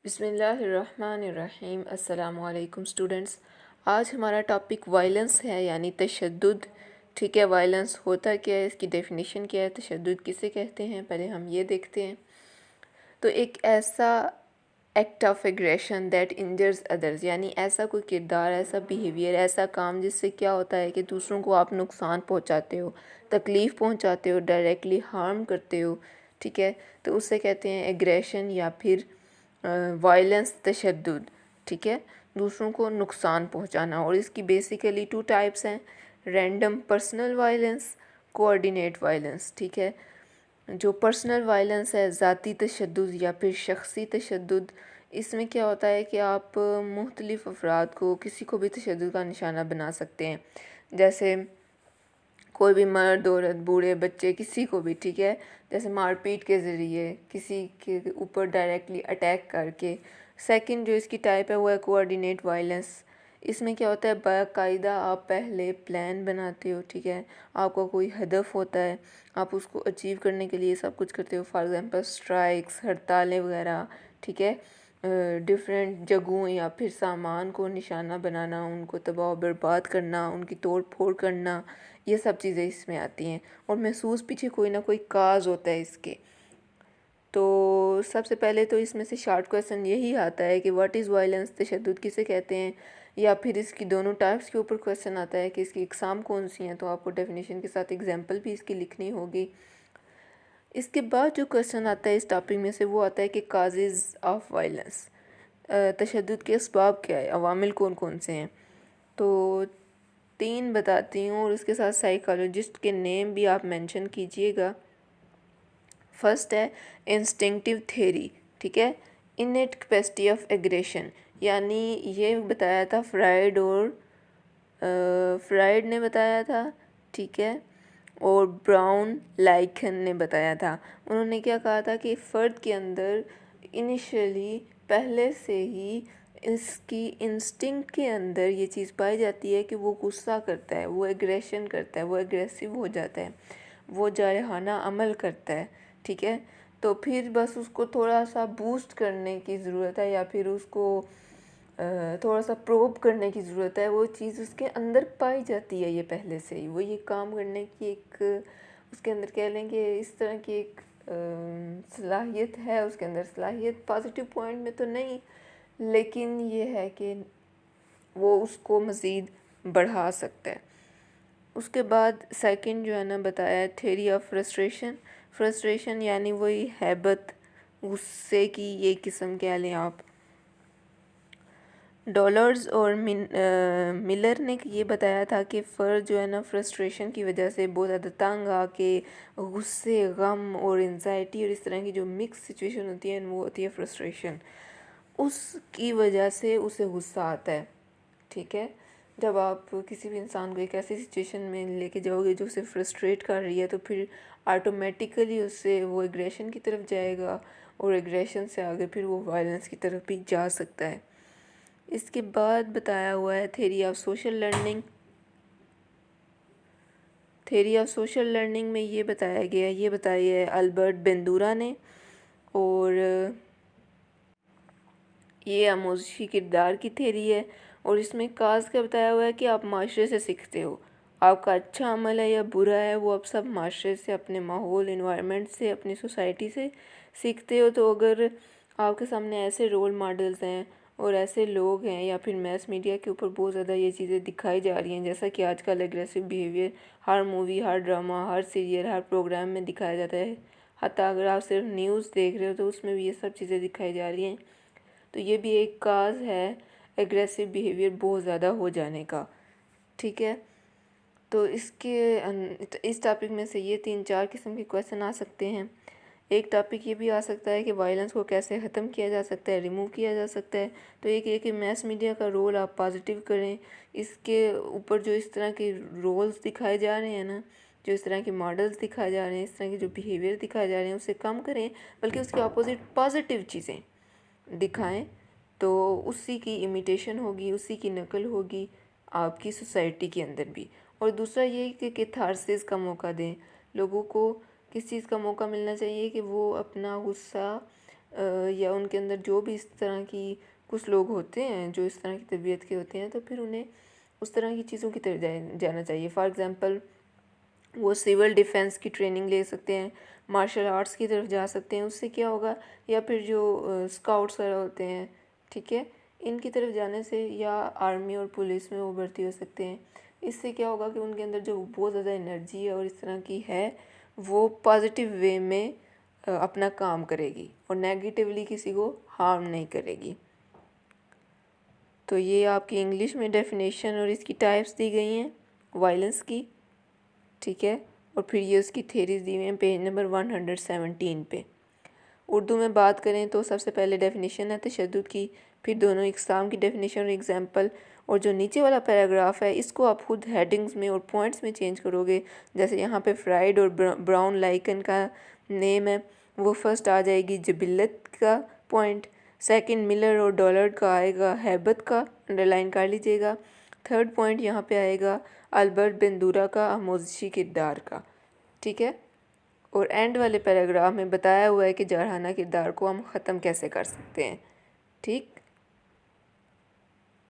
بسم اللہ الرحمن الرحیم۔ السلام علیکم اسٹوڈنٹس۔ آج ہمارا ٹاپک وائلنس ہے، یعنی تشدد۔ ٹھیک ہے، وائلنس ہوتا کیا ہے، اس کی ڈیفینیشن کیا ہے، تشدد کسے کہتے ہیں، پہلے ہم یہ دیکھتے ہیں۔ تو ایک ایسا act of aggression that injures others, یعنی ایسا کوئی کردار، ایسا بیہیویئر، ایسا کام جس سے کیا ہوتا ہے کہ دوسروں کو آپ نقصان پہنچاتے ہو، تکلیف پہنچاتے ہو، ڈائریکٹلی ہارم کرتے ہو۔ ٹھیک ہے، تو اسے کہتے ہیں ایگریشن یا پھر وائلنس، تشدد۔ ٹھیک ہے، دوسروں کو نقصان پہنچانا۔ اور اس کی بیسیکلی 2 ٹائپس ہیں: random personal violence, coordinate violence. ٹھیک ہے، جو پرسنل وائلنس ہے، ذاتی تشدد یا پھر شخصی تشدد، اس میں کیا ہوتا ہے کہ آپ مختلف افراد کو، کسی کو بھی تشدد کا نشانہ بنا سکتے ہیں، جیسے کوئی بھی مرد، عورت، بوڑھے، بچے، کسی کو بھی۔ ٹھیک ہے، جیسے مار پیٹ کے ذریعے، کسی کے اوپر ڈائریکٹلی اٹیک کر کے۔ سیکنڈ جو اس کی ٹائپ ہے وہ ہے کوآرڈینیٹ وائلنس۔ اس میں کیا ہوتا ہے، باقاعدہ آپ پہلے پلان بناتے ہو۔ ٹھیک ہے، آپ کا کوئی ہدف ہوتا ہے، آپ اس کو اچیو کرنے کے لیے سب کچھ کرتے ہو، فار ایگزامپل اسٹرائکس، ہڑتالیں وغیرہ۔ ٹھیک ہے، ڈفرینٹ جگہوں یا پھر سامان کو نشانہ بنانا، ان کو تباہ و برباد کرنا، ان کی توڑ پھوڑ کرنا، یہ سب چیزیں اس میں آتی ہیں۔ اور محسوس پیچھے کوئی نہ کوئی کاز ہوتا ہے اس کے۔ تو سب سے پہلے تو اس میں سے شارٹ کویسچن یہی آتا ہے کہ واٹ از وائلنس، تشدد کسے کہتے ہیں، یا پھر اس کی دونوں ٹائپس کے اوپر کویسچن آتا ہے کہ اس کی اقسام کون سی ہیں، تو آپ کو ڈیفینیشن کے ساتھ ایگزامپل بھی اس کی لکھنی ہوگی۔ اس کے بعد جو کویسچن آتا ہے اس ٹاپک میں سے وہ آتا ہے کہ کازز آف وائلنس، تشدد کے اسباب کیا ہے، عوامل کون کون سے ہیں۔ تو 3 بتاتی ہوں، اور اس کے ساتھ سائیکالوجسٹ کے نیم بھی آپ مینشن کیجئے گا۔ فرسٹ ہے انسٹنکٹیو تھیوری۔ ٹھیک ہے، انیٹ کیپیسٹی آف ایگریشن، یعنی یہ بتایا تھا فرائیڈ نے بتایا تھا۔ ٹھیک ہے، اور براؤن لائکن نے بتایا تھا۔ انہوں نے کیا کہا تھا کہ فرد کے اندر انیشلی پہلے سے ہی اس کی انسٹنکٹ کے اندر یہ چیز پائی جاتی ہے کہ وہ غصہ کرتا ہے، وہ ایگریشن کرتا ہے، وہ ایگریسو ہو جاتا ہے، وہ جارحانہ عمل کرتا ہے۔ ٹھیک ہے، تو پھر بس اس کو تھوڑا سا بوسٹ کرنے کی ضرورت ہے، یا پھر اس کو تھوڑا سا پروب کرنے کی ضرورت ہے۔ وہ چیز اس کے اندر پائی جاتی ہے، یہ پہلے سے ہی وہ یہ کام کرنے کی ایک، اس کے اندر کہہ لیں کہ اس طرح کی ایک صلاحیت ہے اس کے اندر۔ صلاحیت پازیٹیو پوائنٹ میں تو نہیں، لیکن یہ ہے کہ وہ اس کو مزید بڑھا سکتا ہے۔ اس کے بعد سیکنڈ جو ہے نا بتایا ہے تھیوری آف فرسٹریشن۔ فرسٹریشن یعنی وہی ہیبت، غصے کی یہ قسم کہہ لیں آپ۔ ڈالرز اور ملر نے یہ بتایا تھا کہ فرد جو ہے نا فرسٹریشن کی وجہ سے بہت زیادہ تنگ آ کے غصے، غم اور انزائٹی اور اس طرح کی جو مکس سچویشن ہوتی ہے وہ ہوتی ہے فرسٹریشن، اس کی وجہ سے اسے غصہ آتا ہے۔ ٹھیک ہے، جب آپ کسی بھی انسان کو ایک ایسی سچویشن میں لے کے جاؤ گے جو اسے فرسٹریٹ کر رہی ہے، تو پھر آٹومیٹیکلی اس سے وہ ایگریشن کی طرف جائے گا، اور ایگریشن سے آگے پھر وہ وائلنس کی طرف بھی جا سکتا ہے۔ اس کے بعد بتایا ہوا ہے theory of social learning. Theory of social learning میں یہ بتایا گیا، یہ بتائی ہے البرٹ بندورا نے، اور یہ آموزشی کردار کی تھیوری ہے۔ اور اس میں کاز کا بتایا ہوا ہے کہ آپ معاشرے سے سیکھتے ہو، آپ کا اچھا عمل ہے یا برا ہے وہ آپ سب معاشرے سے، اپنے ماحول، انوائرمنٹ سے، اپنی سوسائٹی سے سیکھتے ہو۔ تو اگر آپ کے سامنے ایسے رول ماڈلز ہیں اور ایسے لوگ ہیں، یا پھر میس میڈیا کے اوپر بہت زیادہ یہ چیزیں دکھائی جا رہی ہیں، جیسا کہ آج کل ایگریسو بیہیویئر ہر مووی، ہر ڈرامہ، ہر سیریل، ہر پروگرام میں دکھایا جاتا ہے، حتیٰ اگر آپ صرف نیوز دیکھ رہے ہو تو اس میں بھی یہ سب چیزیں دکھائی جا رہی ہیں، تو یہ بھی ایک کاز ہے ایگریسو بیہیویئر بہت زیادہ ہو جانے کا۔ ٹھیک ہے، تو اس ٹاپک میں سے یہ 3-4 قسم کے کویسچن آ سکتے ہیں۔ ایک ٹاپک یہ بھی آ سکتا ہے کہ وائلنس کو کیسے ختم کیا جا سکتا ہے، ریموو کیا جا سکتا ہے۔ تو ایک یہ کہ میس میڈیا کا رول آپ پازیٹیو کریں، اس کے اوپر جو اس طرح کے رولز دکھائے جا رہے ہیں نا، جو اس طرح کے ماڈلز دکھائے جا رہے ہیں، اس طرح کے جو بیہیویئر دکھائے جا رہے ہیں اسے کم کریں، بلکہ اس کے اپوزٹ پازیٹیو چیزیں دکھائیں، تو اسی کی امیٹیشن ہوگی، اسی کی نقل ہوگی آپ کی سوسائٹی کے اندر بھی۔ اور دوسرا یہ کہ کیتھارسس کا موقع دیں، لوگوں کو کس چیز کا موقع ملنا چاہیے کہ وہ اپنا غصہ یا ان کے اندر جو بھی اس طرح کی کچھ لوگ ہوتے ہیں جو اس طرح کی طبیعت کے ہوتے ہیں، تو پھر انہیں اس طرح کی چیزوں کی طرف جانا چاہیے. فار ایگزامپل وہ سول ڈیفینس کی ٹریننگ لے سکتے ہیں، مارشل آرٹس کی طرف جا سکتے ہیں. اس سے کیا ہوگا، یا پھر جو اسکاؤٹس وغیرہ ہوتے ہیں، ٹھیک ہے، ان کی طرف جانے سے، یا آرمی اور پولیس میں وہ بھرتی ہو سکتے ہیں. اس سے کیا ہوگا کہ ان کے اندر جو بہت زیادہ انرجی ہے اور اس طرح کی ہے، وہ پازیٹیو وے میں اپنا کام کرے گی اور نیگیٹیولی کسی کو ہارم نہیں کرے گی. تو یہ آپ کی انگلش میں ڈیفینیشن اور اس کی ٹائپس دی گئی ہیں وائلنس کی، ٹھیک ہے. اور پھر یہ اس کی تھیریز دی ہوئی ہیں پیج نمبر 117 پہ. اردو میں بات کریں تو سب سے پہلے ڈیفینیشن ہے تشدد کی، پھر دونوں اقسام کی ڈیفینیشن اور ایگزامپل، اور جو نیچے والا پیراگراف ہے اس کو آپ خود ہیڈنگز میں اور پوائنٹس میں چینج کرو گے. جیسے یہاں پہ فرائڈ اور براؤن لائکن کا نیم ہے، وہ فرسٹ آ جائے گی جبلت کا پوائنٹ، سیکنڈ ملر اور ڈالرڈ کا آئے گا ہیبت کا، انڈر لائن کر لیجیے گا. تھرڈ پوائنٹ یہاں پہ آئے گا البرٹ بندورا کا آموزشی کردار کا، ٹھیک ہے. اور اینڈ والے پیراگراف میں بتایا ہوا ہے کہ جارحانہ کردار کو ہم ختم کیسے کر سکتے ہیں، ٹھیک.